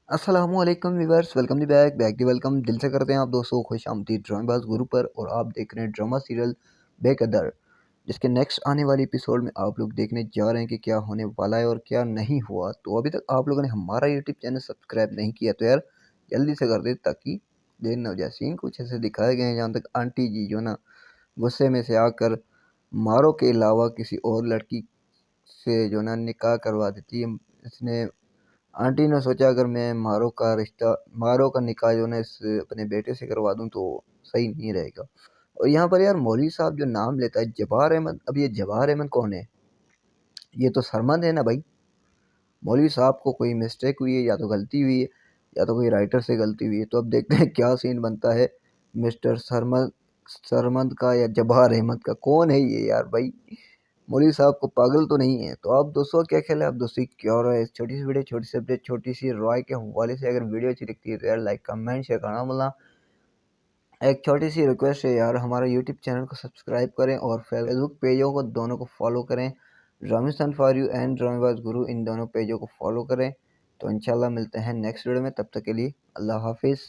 अस्सलामुअलैकुम viewers, welcome back welcome दिल से करते हैं आप दोस्तों को खुश आमदीद ड्रामाबाज गुरु पर। और आप देख रहे हैं ड्रामा सीरियल बेकदर, जिसके नेक्स्ट आने वाली एपिसोड में आप लोग देखने जा रहे हैं कि क्या होने वाला है और क्या नहीं हुआ। तो अभी तक आप लोगों ने हमारा यूट्यूब चैनल सब्सक्राइब नहीं किया तो यार जल्दी से कर दे, ताकि देर न हो जाए। सीन कुछ ऐसे दिखाए गए हैं जहाँ तक आंटी जी जो ना गुस्से में से आकर मारो के अलावा किसी और लड़की से जो ना निकाह करवा देती है। इसने आंटी ने सोचा अगर मैं मारो का निकाह जो ना इस अपने बेटे से करवा दूं तो सही नहीं रहेगा। और यहाँ पर यार मौलवी साहब जो नाम लेता है जवाहर अहमद, अब ये जवाहर अहमद कौन है? ये तो सरमद है ना भाई। मौलवी साहब को कोई मिस्टेक हुई है, या तो गलती हुई है, या तो कोई राइटर से गलती हुई है। तो अब देखते हैं क्या सीन बनता है मिस्टर सरमद सरमद का या जवाहर अहमद का। कौन है ये यार भाई? मौलवी साहब को पागल तो नहीं है? तो आप दोस्तों क्या ख्याल है? आप दोस्तों की क्या राय है? छोटी सी वीडियो, छोटी सी अपडेट, छोटी सी राय के हवाले से अगर वीडियो अच्छी लगती है तो यार लाइक कमेंट शेयर करना बोलना। एक छोटी सी रिक्वेस्ट है यार, हमारा यूट्यूब चैनल को सब्सक्राइब करें और फेसबुक पेजों को दोनों को फॉलो करें। ड्रामिस्तान फॉर यू एंड ड्रामेबाज गुरु, इन दोनों पेजों को फॉलो करें। तो इंशाल्लाह मिलते हैं नेक्स्ट वीडियो में, तब तक के लिए अल्लाह हाफिज़।